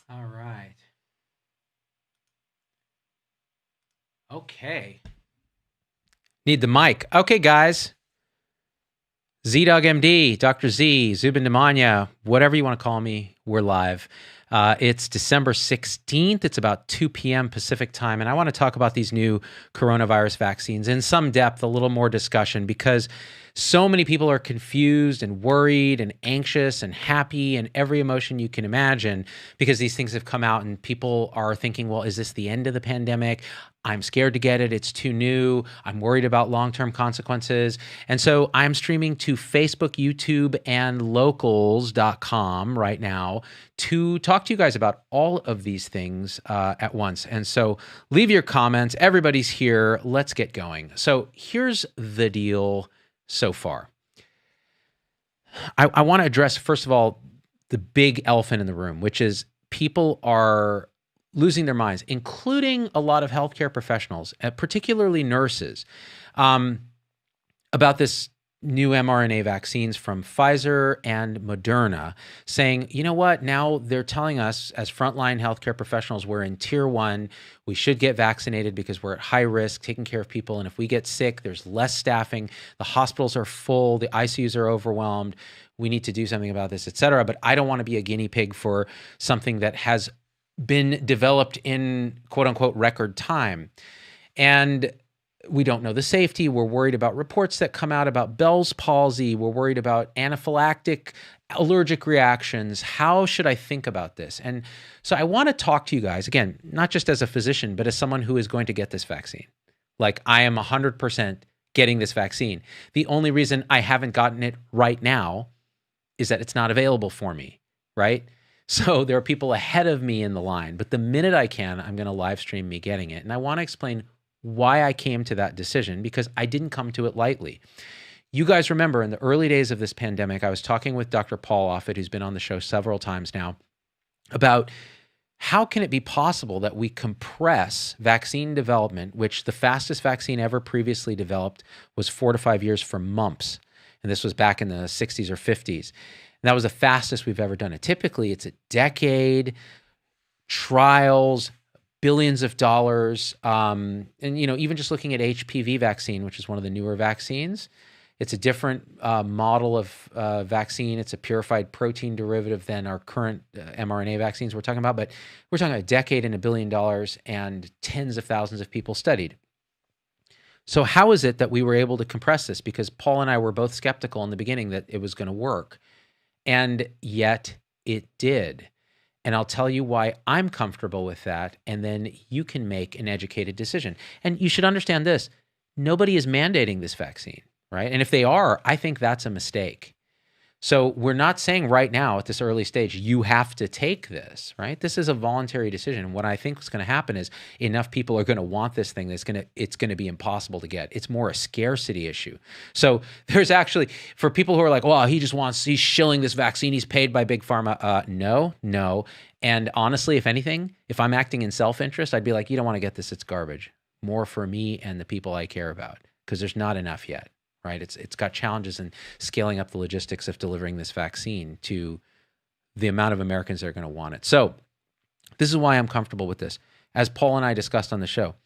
All right. Okay. Need the mic. Okay, guys. ZDog MD, Dr. Z, Zubin Damania, whatever you want to call me, we're live. It's December 16th. It's about 2 p.m. Pacific time. And I want to talk about these new coronavirus vaccines in some depth, a little more discussion, because so many people are confused and worried and anxious and happy and every emotion you can imagine because these things have come out and people are thinking, well, is this the end of the pandemic? I'm scared to get it. It's too new. I'm worried about long-term consequences. And so I'm streaming to Facebook, YouTube, and locals.com right now to talk to you guys about all of these things at once. And so leave your comments. Everybody's here. Let's get going. So here's the deal so far. I want to address, first of all, the big elephant in the room, which is people are losing their minds, including a lot of healthcare professionals, particularly nurses, about this new mRNA vaccines from Pfizer and Moderna, saying, you know what, now they're telling us as frontline healthcare professionals, we're in tier 1, we should get vaccinated because we're at high risk, taking care of people. And if we get sick, there's less staffing, the hospitals are full, the ICUs are overwhelmed, we need to do something about this, et cetera. But I don't want to be a guinea pig for something that has been developed in quote unquote record time. And we don't know the safety. We're worried about reports that come out about Bell's palsy. We're worried about anaphylactic allergic reactions. How should I think about this? And so I want to talk to you guys, again, not just as a physician, but as someone who is going to get this vaccine. Like, I am 100% getting this vaccine. The only reason I haven't gotten it right now is that it's not available for me, right? So there are people ahead of me in the line, but the minute I can, I'm going to live stream me getting it. And I want to explain why I came to that decision, because I didn't come to it lightly. You guys remember in the early days of this pandemic, I was talking with Dr. Paul Offit, who's been on the show several times now, about how can it be possible that we compress vaccine development, which the fastest vaccine ever previously developed was 4 to 5 years for mumps. And this was back in the 60s or 50s. And that was the fastest we've ever done it. Typically, it's a decade, trials, billions of dollars. And, you know, even just looking at HPV vaccine, which is one of the newer vaccines, it's a different model of vaccine. It's a purified protein derivative than our current mRNA vaccines we're talking about. But we're talking about a decade and $1 billion and tens of thousands of people studied. So how is it that we were able to compress this? Because Paul and I were both skeptical in the beginning that it was going to work. And yet it did. And I'll tell you why I'm comfortable with that. And then you can make an educated decision. And you should understand this. Nobody is mandating this vaccine, right? And if they are, I think that's a mistake. So we're not saying right now at this early stage, you have to take this, right? This is a voluntary decision. What I think is going to happen is enough people are going to want this thing that's it's going to be impossible to get. It's more a scarcity issue. So there's actually, for people who are like, well, he's shilling this vaccine, he's paid by Big Pharma. No. And honestly, if anything, if I'm acting in self-interest, I'd be like, you don't want to get this, it's garbage. More for me and the people I care about, because there's not enough yet. Right? It's got challenges in scaling up the logistics of delivering this vaccine to the amount of Americans that are going to want it. So this is why I'm comfortable with this. As Paul and I discussed on the show,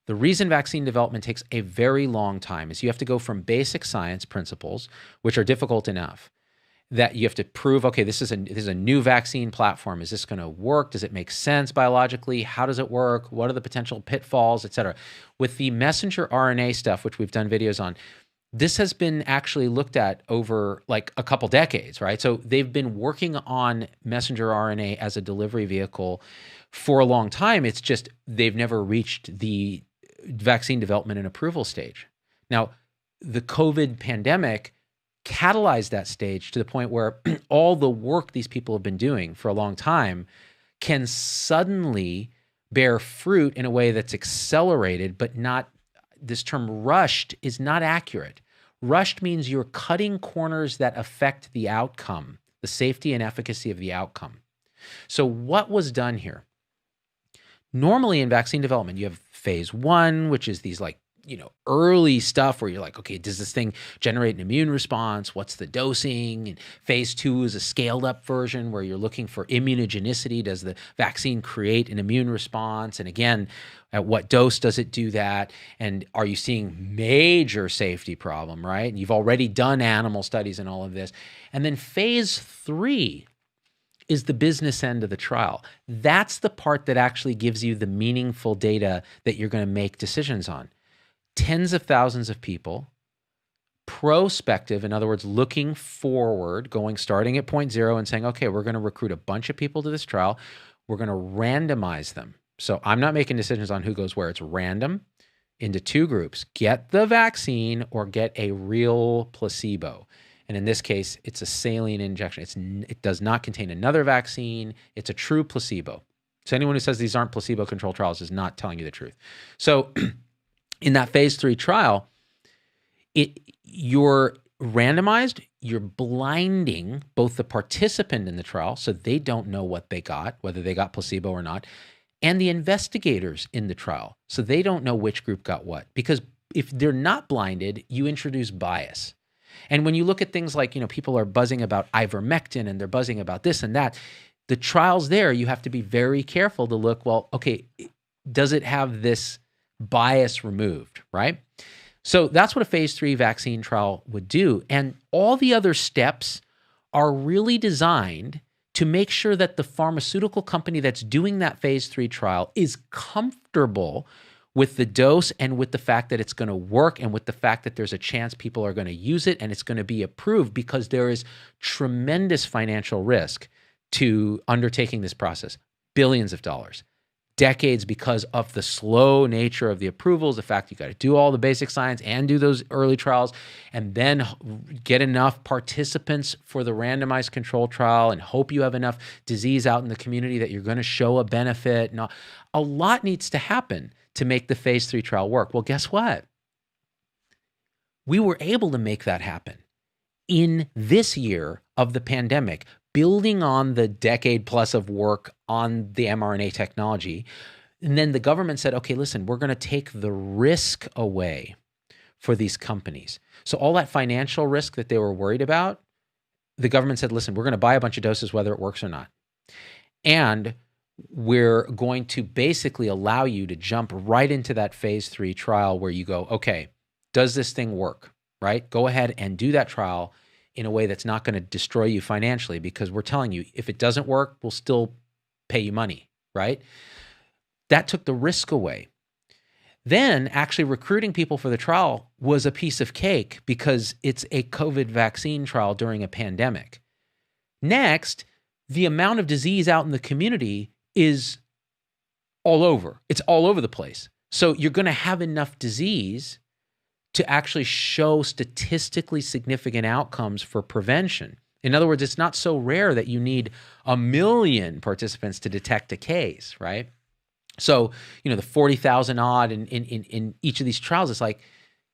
the reason vaccine development takes a very long time is you have to go from basic science principles, which are difficult enough, that you have to prove, okay, this is a new vaccine platform. Is this going to work? Does it make sense biologically? How does it work? What are the potential pitfalls, et cetera? With the messenger RNA stuff, which we've done videos on, this has been actually looked at over like a couple decades, right? So they've been working on messenger RNA as a delivery vehicle for a long time. It's just they've never reached the vaccine development and approval stage. Now, the COVID pandemic catalyzed that stage to the point where all the work these people have been doing for a long time can suddenly bear fruit in a way that's accelerated, but not. This term rushed is not accurate. Rushed means you're cutting corners that affect the outcome, the safety and efficacy of the outcome. So what was done here? Normally in vaccine development, you have phase 1, which is these like early stuff where you're like, okay, does this thing generate an immune response? What's the dosing? And phase 2 is a scaled up version where you're looking for immunogenicity. Does the vaccine create an immune response? And again, at what dose does it do that? And are you seeing major safety problem, right? And you've already done animal studies and all of this. And then phase 3 is the business end of the trial. That's the part that actually gives you the meaningful data that you're going to make decisions on. Tens of thousands of people, prospective, in other words, looking forward, starting at point zero and saying, okay, we're going to recruit a bunch of people to this trial. We're going to randomize them. So I'm not making decisions on who goes where. It's random into 2 groups. Get the vaccine or get a real placebo. And in this case, it's a saline injection. It does not contain another vaccine. It's a true placebo. So anyone who says these aren't placebo-controlled trials is not telling you the truth. So in that phase 3 trial, you're randomized, you're blinding both the participant in the trial, so they don't know what they got, whether they got placebo or not, and the investigators in the trial, so they don't know which group got what. Because if they're not blinded, you introduce bias. And when you look at things like, people are buzzing about ivermectin and they're buzzing about this and that, the trials there, you have to be very careful to look, well, okay, does it have this bias removed, right? So that's what a phase 3 vaccine trial would do. And all the other steps are really designed to make sure that the pharmaceutical company that's doing that phase 3 trial is comfortable with the dose and with the fact that it's going to work and with the fact that there's a chance people are going to use it and it's going to be approved, because there is tremendous financial risk to undertaking this process. Billions of dollars. Decades, because of the slow nature of the approvals, the fact you got to do all the basic science and do those early trials and then get enough participants for the randomized control trial and hope you have enough disease out in the community that you're going to show a benefit. And a lot needs to happen to make the phase 3 trial work. Well, guess what? We were able to make that happen in this year of the pandemic, building on the decade plus of work on the mRNA technology. And then the government said, okay, listen, we're going to take the risk away for these companies. So all that financial risk that they were worried about, the government said, listen, we're going to buy a bunch of doses whether it works or not. And we're going to basically allow you to jump right into that phase 3 trial where you go, okay, does this thing work, right? Go ahead and do that trial in a way that's not going to destroy you financially, because we're telling you, if it doesn't work, we'll still pay you money, right? That took the risk away. Then actually recruiting people for the trial was a piece of cake because it's a COVID vaccine trial during a pandemic. Next, the amount of disease out in the community is all over. It's all over the place. So you're going to have enough disease to actually show statistically significant outcomes for prevention. In other words, it's not so rare that you need 1 million participants to detect a case, right? So, the 40,000 odd in each of these trials, it's like,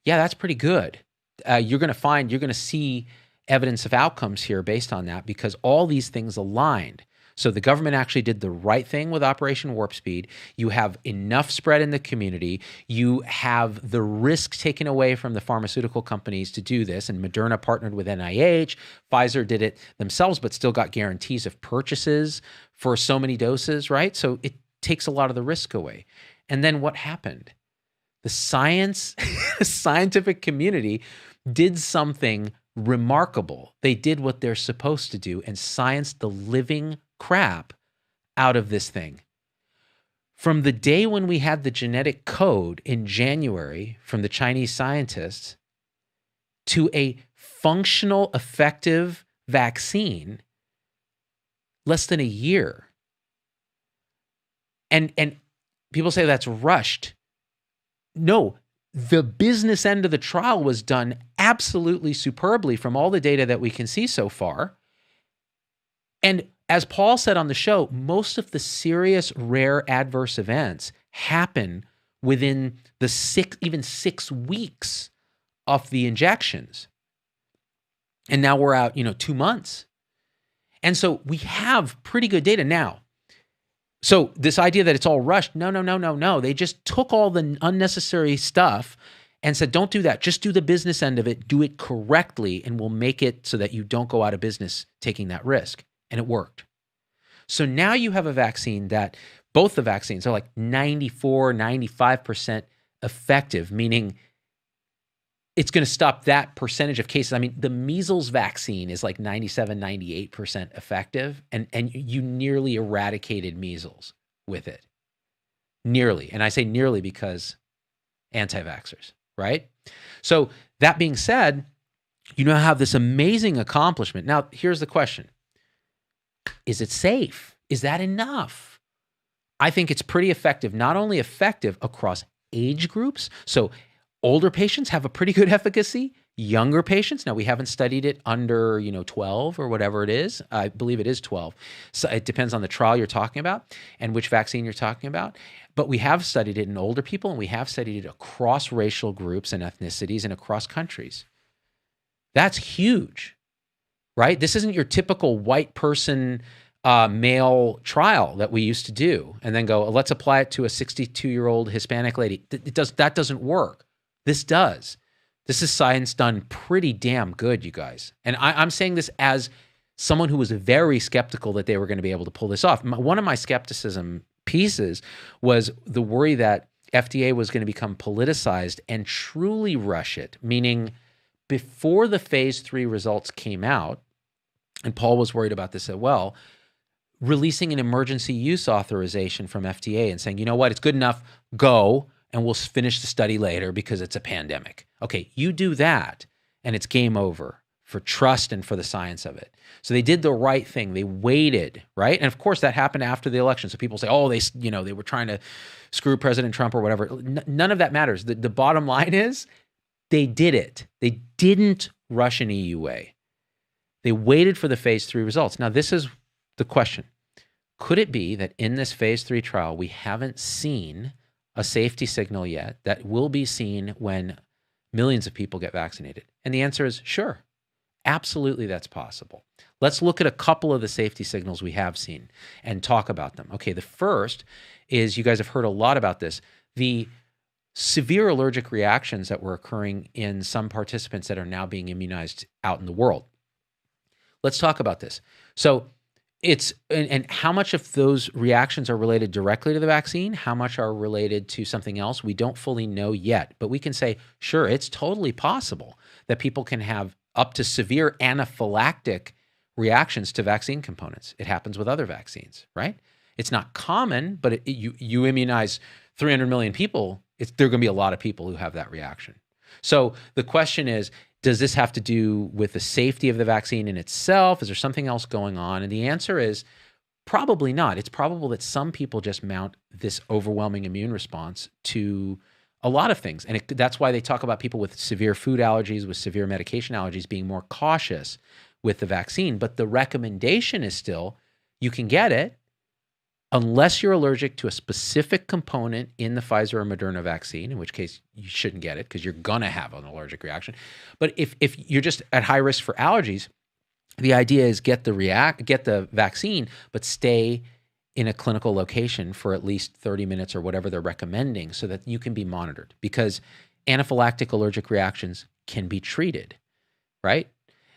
yeah, that's pretty good. You're going to see evidence of outcomes here based on that, because all these things aligned. So the government actually did the right thing with Operation Warp Speed. You have enough spread in the community. You have the risk taken away from the pharmaceutical companies to do this. And Moderna partnered with NIH. Pfizer did it themselves, but still got guarantees of purchases for so many doses, right? So it takes a lot of the risk away. And then what happened? The scientific community did something remarkable. They did what they're supposed to do and scienced the living crap out of this thing. From the day when we had the genetic code in January from the Chinese scientists to a functional, effective vaccine, less than a year. And people say that's rushed. No, the business end of the trial was done absolutely superbly from all the data that we can see so far. And as Paul said on the show, most of the serious rare adverse events happen within the 6 weeks of the injections. And now we're out, 2 months. And so we have pretty good data now. So this idea that it's all rushed, no. They just took all the unnecessary stuff and said, don't do that. Just do the business end of it. Do it correctly, and we'll make it so that you don't go out of business taking that risk. And it worked. So now you have a vaccine that both the vaccines are like 94, 95% effective, meaning it's going to stop that percentage of cases. I mean, the measles vaccine is like 97, 98% effective, and you nearly eradicated measles with it. Nearly. And I say nearly because anti-vaxxers, right? So that being said, you now have this amazing accomplishment. Now, here's the question. Is it safe? Is that enough? I think it's pretty effective, not only effective across age groups. So older patients have a pretty good efficacy. Younger patients, now we haven't studied it under 12 or whatever it is. I believe it is 12. So it depends on the trial you're talking about and which vaccine you're talking about. But we have studied it in older people, and we have studied it across racial groups and ethnicities and across countries. That's huge, right? This isn't your typical white person male trial that we used to do and then go, let's apply it to a 62-year-old Hispanic lady. That doesn't work. This does. This is science done pretty damn good, you guys. And I'm saying this as someone who was very skeptical that they were going to be able to pull this off. One of my skepticism pieces was the worry that FDA was going to become politicized and truly rush it, meaning before the phase 3 results came out, and Paul was worried about this as well, releasing an emergency use authorization from FDA and saying, you know what, it's good enough, go, and we'll finish the study later because it's a pandemic. Okay, you do that, and it's game over for trust and for the science of it. So they did the right thing. They waited, right? And of course, that happened after the election. So people say, oh, they were trying to screw President Trump or whatever. None of that matters. The bottom line is they did it. They didn't rush an EUA. They waited for the phase 3 results. Now, this is the question. Could it be that in this phase 3 trial, we haven't seen a safety signal yet that will be seen when millions of people get vaccinated? And the answer is sure. Absolutely, that's possible. Let's look at a couple of the safety signals we have seen and talk about them. Okay, the first is, you guys have heard a lot about this, the severe allergic reactions that were occurring in some participants that are now being immunized out in the world. Let's talk about this. So it's, and how much of those reactions are related directly to the vaccine, how much are related to something else, we don't fully know yet. But we can say, sure, it's totally possible that people can have up to severe anaphylactic reactions to vaccine components. It happens with other vaccines, right? It's not common, but you immunize 300 million people, there are going to be a lot of people who have that reaction. So the question is, does this have to do with the safety of the vaccine in itself? Is there something else going on? And the answer is probably not. It's probable that some people just mount this overwhelming immune response to a lot of things. And that's why they talk about people with severe food allergies, with severe medication allergies being more cautious with the vaccine. But the recommendation is still, you can get it unless you're allergic to a specific component in the Pfizer or Moderna vaccine, in which case you shouldn't get it because you're going to have an allergic reaction. But if you're just at high risk for allergies, the idea is get the vaccine, but stay in a clinical location for at least 30 minutes or whatever they're recommending so that you can be monitored, because anaphylactic allergic reactions can be treated, right?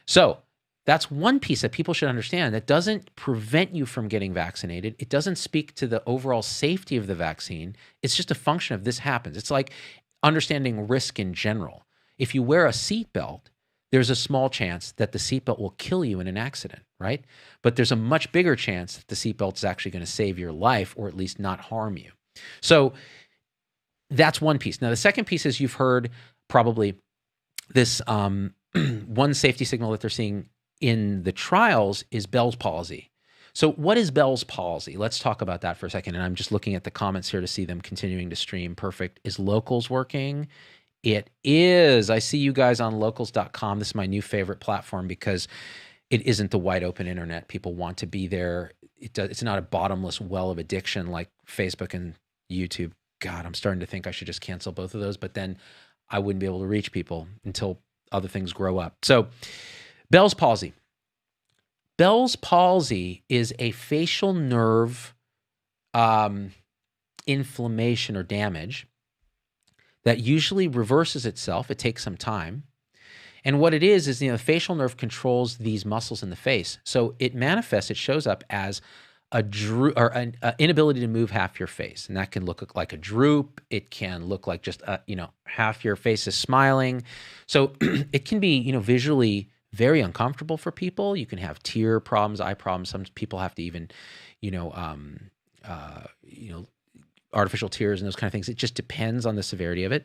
So that's one piece that people should understand. That doesn't prevent you from getting vaccinated. It doesn't speak to the overall safety of the vaccine. It's just a function of this happens. It's like understanding risk in general. If you wear a seatbelt, there's a small chance that the seatbelt will kill you in an accident, right? But there's a much bigger chance that the seatbelt is actually going to save your life, or at least not harm you. So that's one piece. Now, the second piece is, you've heard probably this one safety signal that they're seeing in the trials is Bell's palsy. So what is Bell's palsy? Let's talk about that for a second. And I'm just looking at the comments here to see them continuing to stream. Perfect. Is Locals working? It is. I see you guys on locals.com. This is my new favorite platform because it isn't the wide open internet. People want to be there. It's not a bottomless well of addiction like Facebook and YouTube. God, I'm starting to think I should just cancel both of those, but then I wouldn't be able to reach people until other things grow up. So Bell's palsy. Bell's palsy is a facial nerve inflammation or damage that usually reverses itself. It takes some time. And what it is, the facial nerve controls these muscles in the face. So it manifests, it shows up as a droop or an inability to move half your face. And that can look like a droop. It can look like just, half your face is smiling. So it can be, visually very uncomfortable for people. You can have tear problems, eye problems. Some people have to even, artificial tears and those kind of things. It just depends on the severity of it.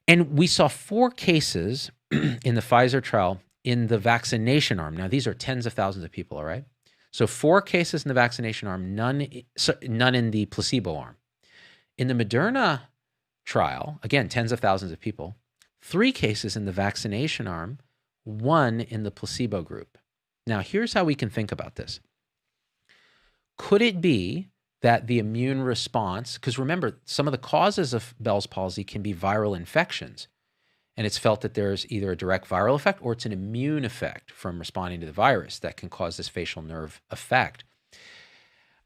And we saw 4 cases in the Pfizer trial in the vaccination arm. Now, these are tens of thousands of people, all right? So 4 cases in the vaccination arm, none in the placebo arm. In the Moderna trial, again, tens of thousands of people, 3 cases in the vaccination arm, 1 in the placebo group. Now, here's how we can think about this. Could it be that the immune response, because remember, some of the causes of Bell's palsy can be viral infections, and it's felt that there's either a direct viral effect or it's an immune effect from responding to the virus that can cause this facial nerve effect.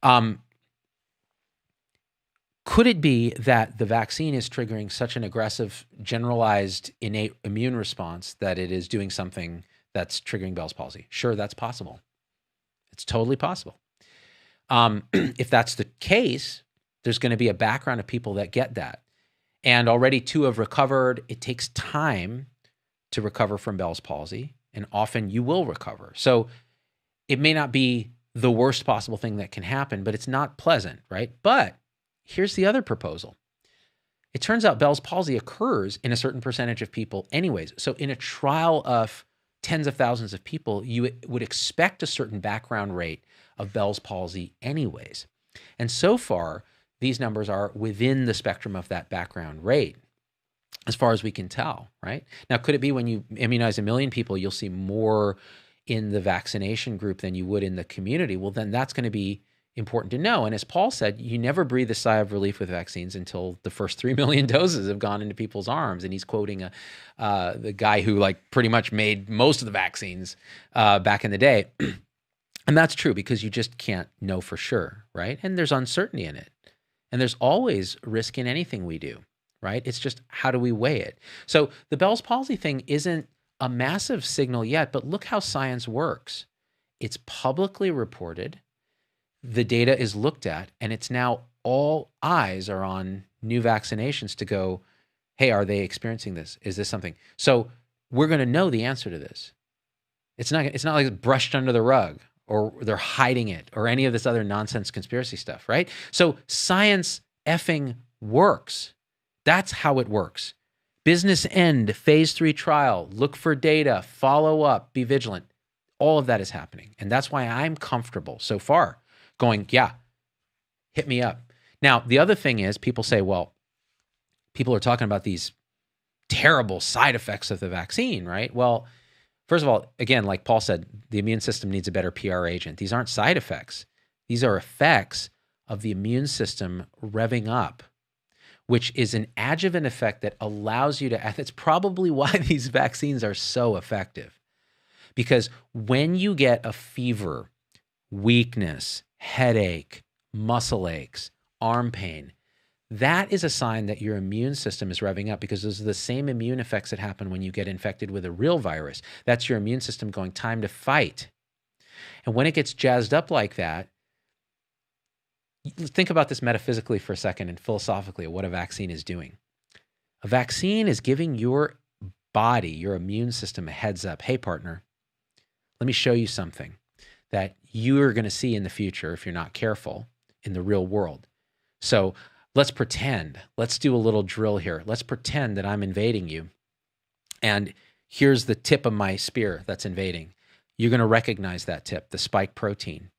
Could it be that the vaccine is triggering such an aggressive, generalized, innate immune response that it is doing something that's triggering Bell's palsy? Sure, that's possible. It's totally possible. If that's the case, there's going to be a background of people that get that. And already 2 have recovered. It takes time to recover from Bell's palsy, and often you will recover. So it may not be the worst possible thing that can happen, but it's not pleasant, right? But here's the other proposal. It turns out Bell's palsy occurs in a certain percentage of people anyways. So in a trial of tens of thousands of people, you would expect a certain background rate of Bell's palsy anyways. And so far, these numbers are within the spectrum of that background rate, as far as we can tell, right? Now, could it be when you immunize 1 million people, you'll see more in the vaccination group than you would in the community? Well, then that's going to be important to know. And as Paul said, you never breathe a sigh of relief with vaccines until the first 3 million doses have gone into people's arms. And he's quoting the guy who pretty much made most of the vaccines back in the day. And that's true because you just can't know for sure, right? And there's uncertainty in it. And there's always risk in anything we do, right? It's just how do we weigh it? So the Bell's palsy thing isn't a massive signal yet, but look how science works. It's publicly reported, the data is looked at, and it's now all eyes are on new vaccinations to go, hey, are they experiencing this? Is this something? So we're going to know the answer to this. It's not like it's brushed under the rug, or they're hiding it, or any of this other nonsense conspiracy stuff, right? So science effing works. That's how it works. Business end, phase 3 trial, look for data, follow up, be vigilant. All of that is happening. And that's why I'm comfortable so far going, yeah, hit me up. Now, the other thing is people say, well, people are talking about these terrible side effects of the vaccine, right? Well, first of all, again, like Paul said, the immune system needs a better PR agent. These aren't side effects. These are effects of the immune system revving up, which is an adjuvant effect that allows you to, that's probably why these vaccines are so effective. Because when you get a fever, weakness, headache, muscle aches, arm pain, that is a sign that your immune system is revving up, because those are the same immune effects that happen when you get infected with a real virus. That's your immune system going, time to fight. And when it gets jazzed up like that, think about this metaphysically for a second and philosophically, what a vaccine is doing. A vaccine is giving your body, your immune system, a heads up. Hey, partner, let me show you something that you're going to see in the future if you're not careful in the real world. So let's pretend, let's do a little drill here. Let's pretend that I'm invading you. And here's the tip of my spear that's invading. You're going to recognize that tip, the spike protein,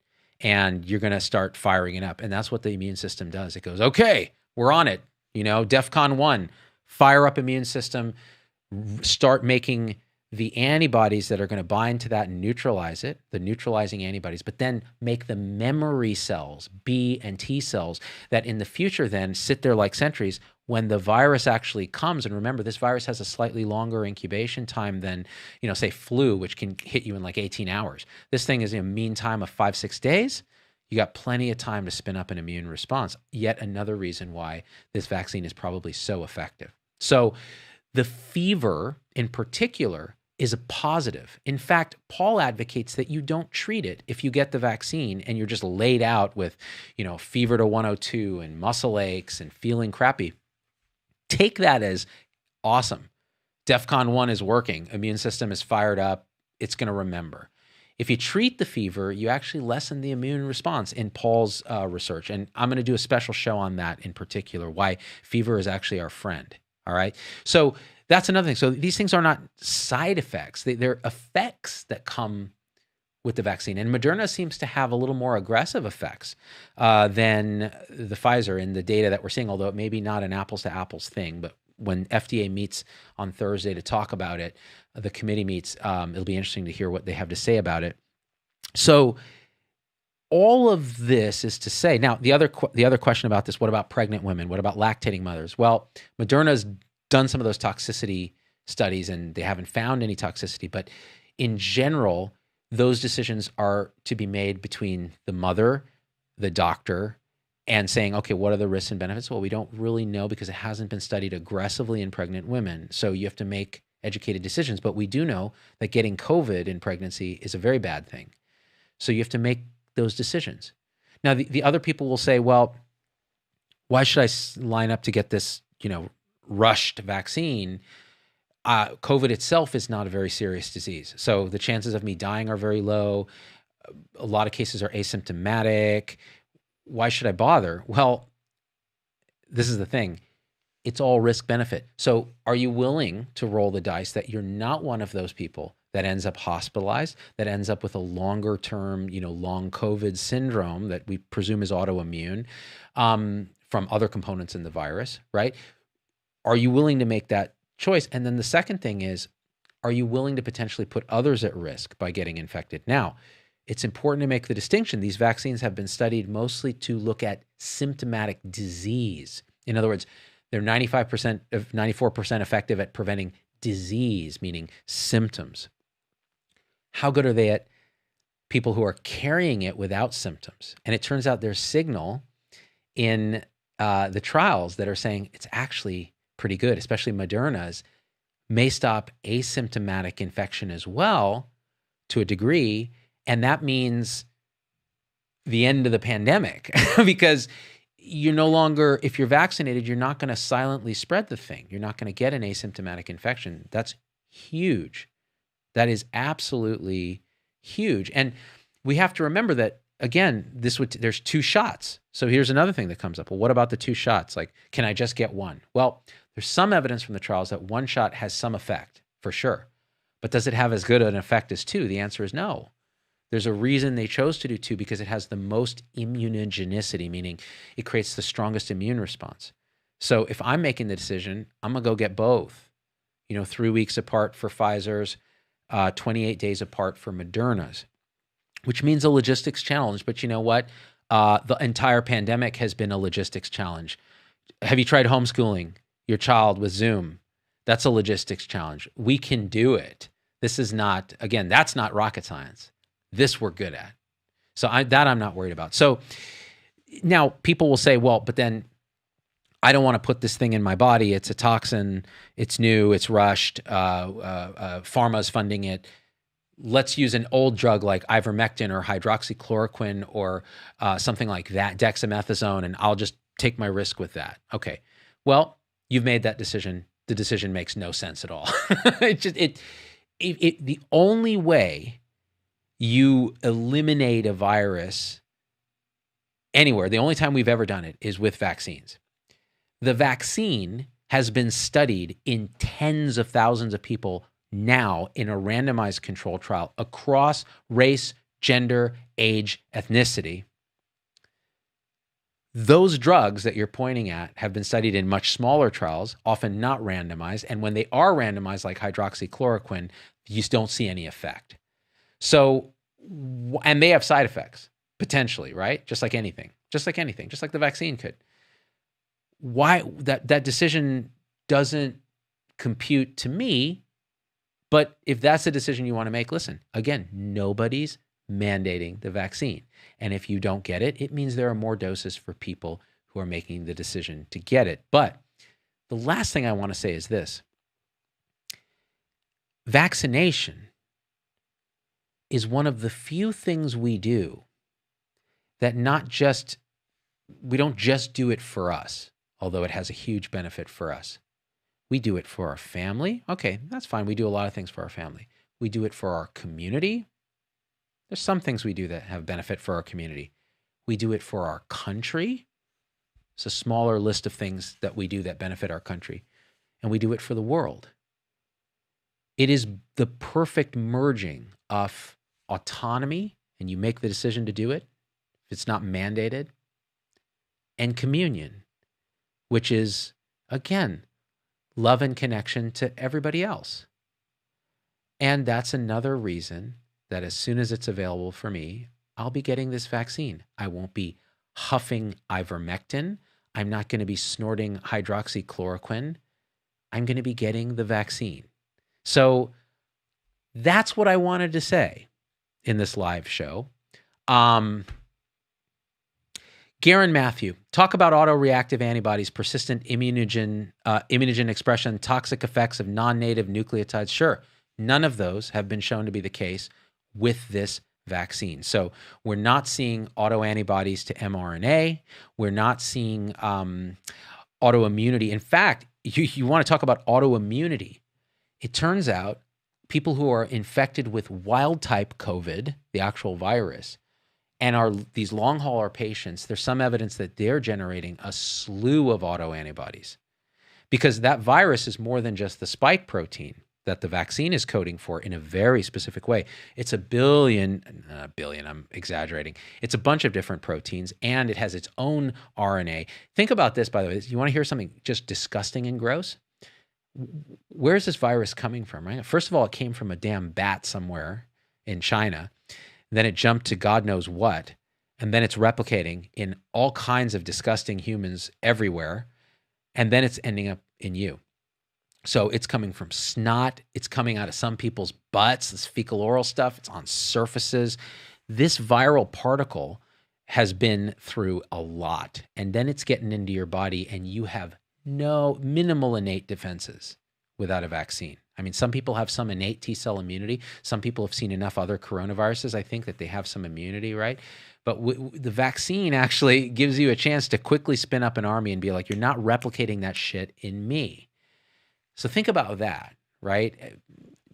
and you're going to start firing it up. And that's what the immune system does. It goes, okay, we're on it. DEFCON 1, fire up immune system, start making the antibodies that are going to bind to that and neutralize it, the neutralizing antibodies, but then make the memory cells, B and T cells, that in the future then sit there like sentries when the virus actually comes. And remember, this virus has a slightly longer incubation time than, say flu, which can hit you in like 18 hours. This thing is in a mean time of 5-6 days. You got plenty of time to spin up an immune response. Yet another reason why this vaccine is probably so effective. So the fever in particular is a positive. In fact, Paul advocates that you don't treat it if you get the vaccine and you're just laid out with, fever to 102 and muscle aches and feeling crappy. Take that as awesome. DEFCON 1 is working. Immune system is fired up. It's going to remember. If you treat the fever, you actually lessen the immune response in Paul's research. And I'm going to do a special show on that in particular, why fever is actually our friend. All right. So that's another thing. So these things are not side effects. They're effects that come with the vaccine. And Moderna seems to have a little more aggressive effects than the Pfizer in the data that we're seeing, although it may be not an apples to apples thing. But when FDA meets on Thursday to talk about it, the committee meets, it'll be interesting to hear what they have to say about it. So all of this is to say, now the other question about this, what about pregnant women? What about lactating mothers? Well, Moderna's done some of those toxicity studies and they haven't found any toxicity, but in general, those decisions are to be made between the mother, the doctor, and saying, okay, what are the risks and benefits? Well, we don't really know because it hasn't been studied aggressively in pregnant women. So you have to make educated decisions, but we do know that getting COVID in pregnancy is a very bad thing. So you have to make those decisions. Now, the other people will say, well, why should I line up to get this, rushed vaccine? COVID itself is not a very serious disease. So the chances of me dying are very low. A lot of cases are asymptomatic. Why should I bother? Well, this is the thing. It's all risk benefit. So are you willing to roll the dice that you're not one of those people that ends up hospitalized, that ends up with a longer term, long COVID syndrome that we presume is autoimmune from other components in the virus, right? Are you willing to make that choice? And then the second thing is, are you willing to potentially put others at risk by getting infected? Now, it's important to make the distinction. These vaccines have been studied mostly to look at symptomatic disease. In other words, they're 94% effective at preventing disease, meaning symptoms. How good are they at people who are carrying it without symptoms? And it turns out there's signal in the trials that are saying it's actually pretty good, especially Moderna's, may stop asymptomatic infection as well to a degree. And that means the end of the pandemic because you're no longer, if you're vaccinated, you're not going to silently spread the thing. You're not going to get an asymptomatic infection. That's huge. That is absolutely huge. And we have to remember that, again, there's 2 shots. So here's another thing that comes up. Well, what about the 2 shots? Like, can I just get one? Well, there's some evidence from the trials that 1 shot has some effect, for sure. But does it have as good an effect as 2? The answer is no. There's a reason they chose to do 2 because it has the most immunogenicity, meaning it creates the strongest immune response. So if I'm making the decision, I'm going to go get both, 3 weeks apart for Pfizer's, 28 days apart for Moderna's, which means a logistics challenge. But you know what? The entire pandemic has been a logistics challenge. Have you tried homeschooling your child with Zoom? That's a logistics challenge. We can do it. This is not, again, that's not rocket science. This we're good at. So I'm not worried about. So now people will say, well, but then I don't want to put this thing in my body. It's a toxin. It's new. It's rushed. Pharma's funding it. Let's use an old drug like ivermectin or hydroxychloroquine or something like that, dexamethasone, and I'll just take my risk with that. Okay. Well, you've made that decision. The decision makes no sense at all. The only way you eliminate a virus anywhere, the only time we've ever done it is with vaccines. The vaccine has been studied in tens of thousands of people now in a randomized control trial across race, gender, age, ethnicity. Those drugs that you're pointing at have been studied in much smaller trials, often not randomized. And when they are randomized, like hydroxychloroquine, you don't see any effect. So, and they have side effects, potentially, right? Just like anything, just like the vaccine could. Why that decision doesn't compute to me, but if that's the decision you want to make, listen, again, nobody's mandating the vaccine. And if you don't get it, it means there are more doses for people who are making the decision to get it. But the last thing I want to say is this. Vaccination is one of the few things we do that we don't just do it for us, although it has a huge benefit for us. We do it for our family. Okay, that's fine. We do a lot of things for our family. We do it for our community. There's some things we do that have benefit for our community. We do it for our country. It's a smaller list of things that we do that benefit our country. And we do it for the world. It is the perfect merging of autonomy, and you make the decision to do it, if it's not mandated, and communion, which is, again, love and connection to everybody else. And that's another reason that as soon as it's available for me, I'll be getting this vaccine. I won't be huffing ivermectin. I'm not going to be snorting hydroxychloroquine. I'm going to be getting the vaccine. So that's what I wanted to say in this live show. Garen Matthew, talk about autoreactive antibodies, persistent immunogen expression, toxic effects of non-native nucleotides. Sure, none of those have been shown to be the case with this vaccine. So we're not seeing autoantibodies to mRNA. We're not seeing autoimmunity. In fact, you want to talk about autoimmunity. It turns out people who are infected with wild-type COVID, the actual virus, and are these long hauler patients, there's some evidence that they're generating a slew of autoantibodies because that virus is more than just the spike protein that the vaccine is coding for in a very specific way. It's a billion, I'm exaggerating. It's a bunch of different proteins, and it has its own RNA. Think about this, by the way. You want to hear something just disgusting and gross? Where's this virus coming from, right? First of all, it came from a damn bat somewhere in China. Then it jumped to God knows what, and then it's replicating in all kinds of disgusting humans everywhere, and then it's ending up in you. So it's coming from snot, it's coming out of some people's butts, this fecal oral stuff, it's on surfaces. This viral particle has been through a lot, and then it's getting into your body, and you have minimal innate defenses without a vaccine. I mean, some people have some innate T-cell immunity. Some people have seen enough other coronaviruses, I think, that they have some immunity, right? But the vaccine actually gives you a chance to quickly spin up an army and be like, you're not replicating that shit in me. So think about that, right?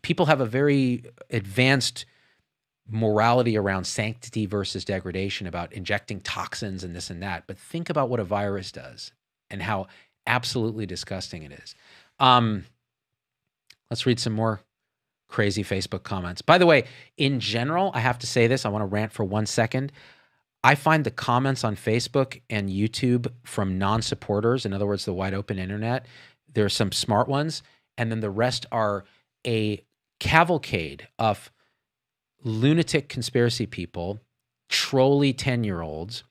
People have a very advanced morality around sanctity versus degradation, about injecting toxins and this and that. But think about what a virus does and how absolutely disgusting it is. Let's read some more crazy Facebook comments. By the way, in general, I have to say this. I want to rant for 1 second. I find the comments on Facebook and YouTube from non-supporters, in other words, the wide open internet, there are some smart ones, and then the rest are a cavalcade of lunatic conspiracy people, trolly 10-year-olds,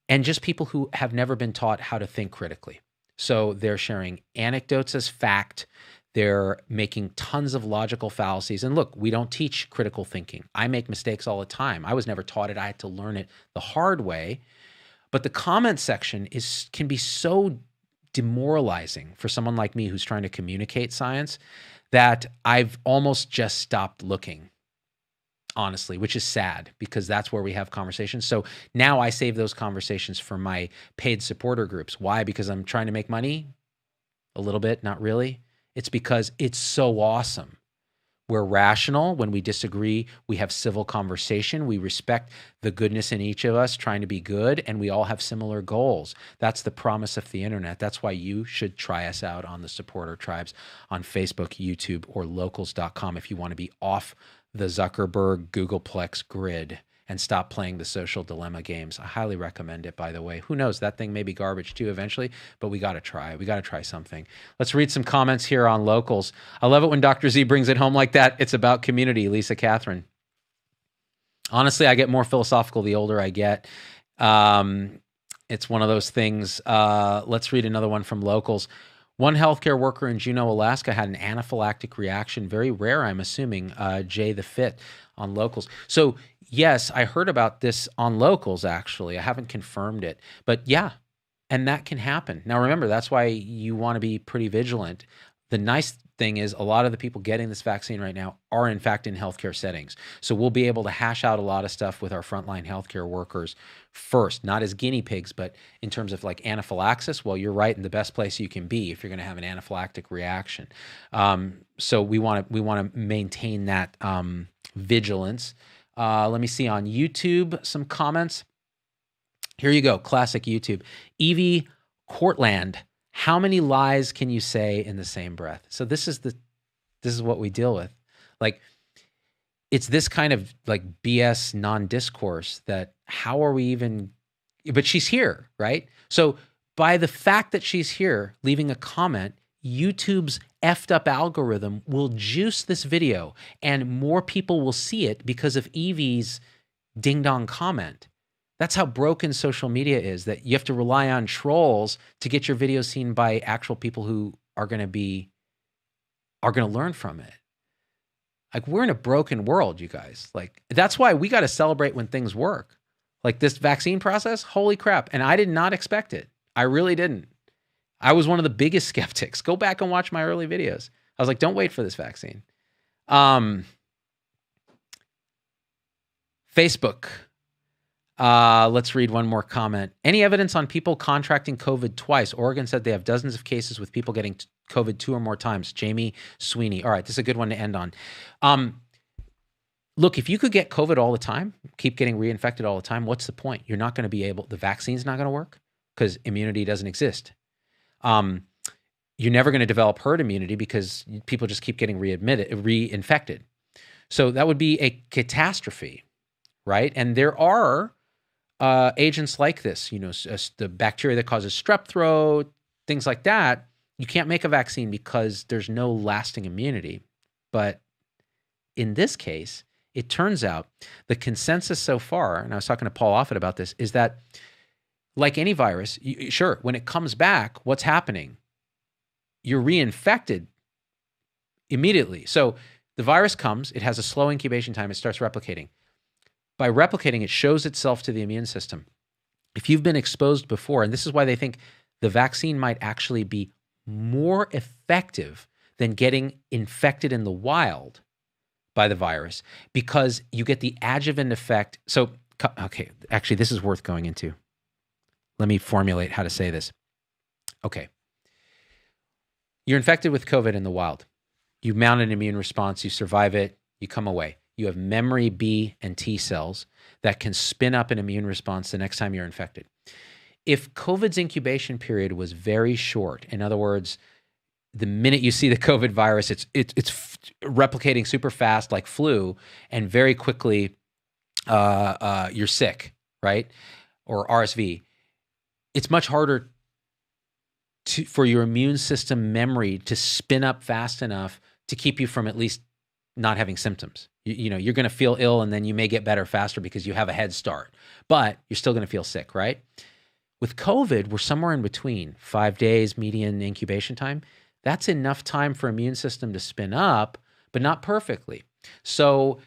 and just people who have never been taught how to think critically. So they're sharing anecdotes as fact. They're making tons of logical fallacies. And look, we don't teach critical thinking. I make mistakes all the time. I was never taught it. I had to learn it the hard way. But the comment section can be so demoralizing for someone like me who's trying to communicate science that I've almost just stopped looking, honestly, which is sad because that's where we have conversations. So now I save those conversations for my paid supporter groups. Why? Because I'm trying to make money? A little bit, not really. It's because it's so awesome. We're rational. When we disagree, we have civil conversation. We respect the goodness in each of us, trying to be good, and we all have similar goals. That's the promise of the internet. That's why you should try us out on the supporter tribes on Facebook, YouTube, or locals.com if you want to be off the Zuckerberg Googleplex grid and stop playing the social dilemma games. I highly recommend it, by the way. Who knows? That thing may be garbage too eventually, but we got to try. We got to try something. Let's read some comments here on Locals. I love it when Dr. Z brings it home like that. It's about community, Lisa Catherine. Honestly, I get more philosophical the older I get. It's one of those things. Let's read another one from Locals. One healthcare worker in Juneau, Alaska had an anaphylactic reaction, very rare, I'm assuming, Jay the Fit on Locals. So Yes, I heard about this on Locals, actually. I haven't confirmed it, but yeah, and that can happen. Now, remember, that's why you want to be pretty vigilant. The nice thing is a lot of the people getting this vaccine right now are in fact in healthcare settings. So we'll be able to hash out a lot of stuff with our frontline healthcare workers first, not as guinea pigs, but in terms of like anaphylaxis. Well, you're right in the best place you can be if you're going to have an anaphylactic reaction. So we want to maintain that vigilance. Let me see on YouTube some comments. Here you go, classic YouTube. Evie Courtland, how many lies can you say in the same breath? So this is what we deal with. Like, it's this kind of like BS non-discourse that how are we even, but she's here, right? So by the fact that she's here, leaving a comment, YouTube's effed up algorithm will juice this video and more people will see it because of Evie's ding dong comment. That's how broken social media is, that you have to rely on trolls to get your video seen by actual people who are going to learn from it. Like, we're in a broken world, you guys. Like, that's why we got to celebrate when things work. Like this vaccine process, holy crap. And I did not expect it. I really didn't. I was one of the biggest skeptics. Go back and watch my early videos. I was like, don't wait for this vaccine. Facebook. Let's read one more comment. Any evidence on people contracting COVID twice? Oregon said they have dozens of cases with people getting COVID 2 or more times. Jamie Sweeney. All right, this is a good one to end on. Look, if you could get COVID all the time, keep getting reinfected all the time, what's the point? You're not going to be able, the vaccine's not going to work because immunity doesn't exist. You're never going to develop herd immunity because people just keep getting reinfected. So that would be a catastrophe, right? And there are agents like this, you know, the bacteria that causes strep throat, things like that. You can't make a vaccine because there's no lasting immunity. But in this case, it turns out the consensus so far, and I was talking to Paul Offit about this, is that like any virus, sure, when it comes back, what's happening? You're reinfected immediately. So the virus comes, it has a slow incubation time, it starts replicating. By replicating, it shows itself to the immune system. If you've been exposed before, and this is why they think the vaccine might actually be more effective than getting infected in the wild by the virus, because you get the adjuvant effect. So, okay, actually, this is worth going into. Let me formulate how to say this. Okay. You're infected with COVID in the wild. You mount an immune response, you survive it, you come away. You have memory B and T cells that can spin up an immune response the next time you're infected. If COVID's incubation period was very short, in other words, the minute you see the COVID virus, it's replicating super fast like flu, and very quickly you're sick, right? Or RSV. It's much harder for your immune system memory to spin up fast enough to keep you from at least not having symptoms. You know, you're going to feel ill and then you may get better faster because you have a head start, but you're still going to feel sick, right? With COVID, we're somewhere in between. 5 days median incubation time. That's enough time for immune system to spin up, but not perfectly. So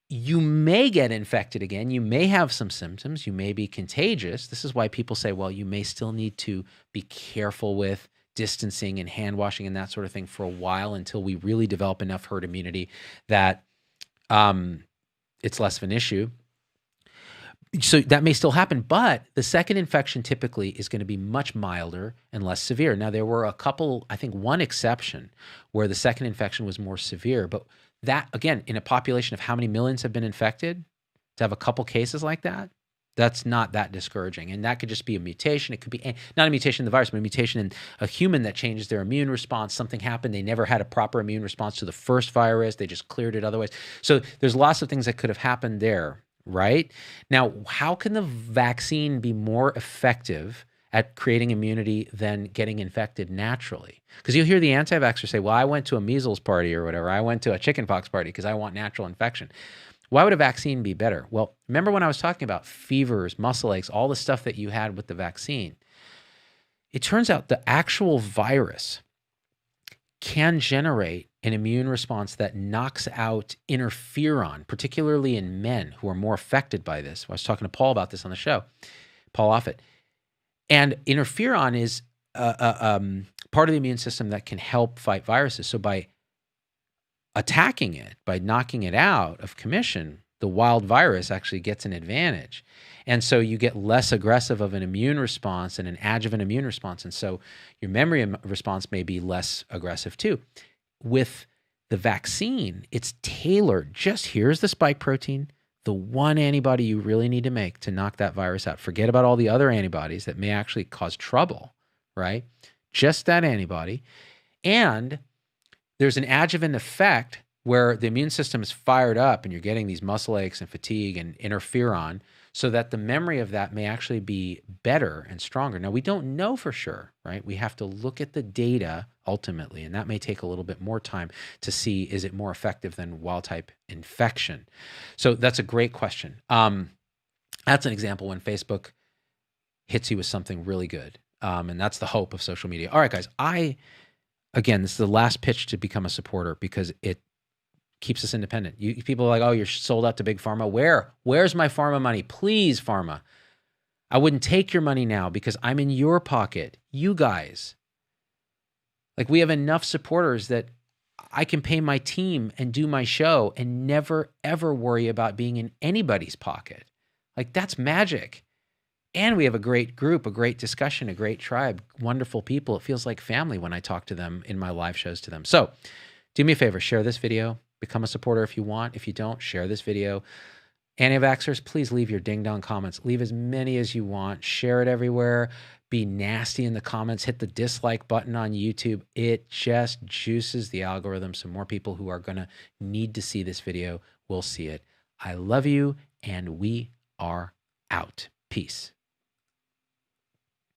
you may get infected again. You may have some symptoms. You may be contagious. This is why people say, well, you may still need to be careful with distancing and hand washing and that sort of thing for a while until we really develop enough herd immunity that it's less of an issue. So that may still happen, but the second infection typically is going to be much milder and less severe. Now, there were a couple, I think one exception where the second infection was more severe, but that, again, in a population of how many millions have been infected, to have a couple cases like that, that's not that discouraging. And that could just be a mutation. It could be not a mutation in the virus, but a mutation in a human that changes their immune response. Something happened. They never had a proper immune response to the first virus. They just cleared it otherwise. So there's lots of things that could have happened there, right? Now, how can the vaccine be more effective at creating immunity than getting infected naturally? Because you'll hear the anti-vaxxers say, well, I went to a measles party or whatever. I went to a chickenpox party because I want natural infection. Why would a vaccine be better? Well, remember when I was talking about fevers, muscle aches, all the stuff that you had with the vaccine? It turns out the actual virus can generate an immune response that knocks out interferon, particularly in men who are more affected by this. I was talking to Paul about this on the show, Paul Offit. And interferon is part of the immune system that can help fight viruses. So by attacking it, by knocking it out of commission, the wild virus actually gets an advantage. And so you get less aggressive of an immune response and an adjuvant immune response. And so your memory response may be less aggressive too. With the vaccine, it's tailored. Just here's the spike protein, the one antibody you really need to make to knock that virus out. Forget about all the other antibodies that may actually cause trouble, right? Just that antibody. And there's an adjuvant effect where the immune system is fired up and you're getting these muscle aches and fatigue and interferon, so that the memory of that may actually be better and stronger. Now, we don't know for sure, right? We have to look at the data ultimately, and that may take a little bit more time to see, is it more effective than wild-type infection? So that's a great question. That's an example when Facebook hits you with something really good, and that's the hope of social media. All right, guys, again, this is the last pitch to become a supporter because it keeps us independent. People are like, oh, you're sold out to big pharma. Where's my pharma money? Please, pharma. I wouldn't take your money now because I'm in your pocket. You guys. Like, we have enough supporters that I can pay my team and do my show and never, ever worry about being in anybody's pocket. Like, that's magic. And we have a great group, a great discussion, a great tribe, wonderful people. It feels like family when I talk to them in my live shows to them. So do me a favor, share this video. Become a supporter if you want. If you don't, share this video. Anti-vaxxers, please leave your ding-dong comments. Leave as many as you want. Share it everywhere. Be nasty in the comments. Hit the dislike button on YouTube. It just juices the algorithm so more people who are going to need to see this video will see it. I love you, and we are out. Peace.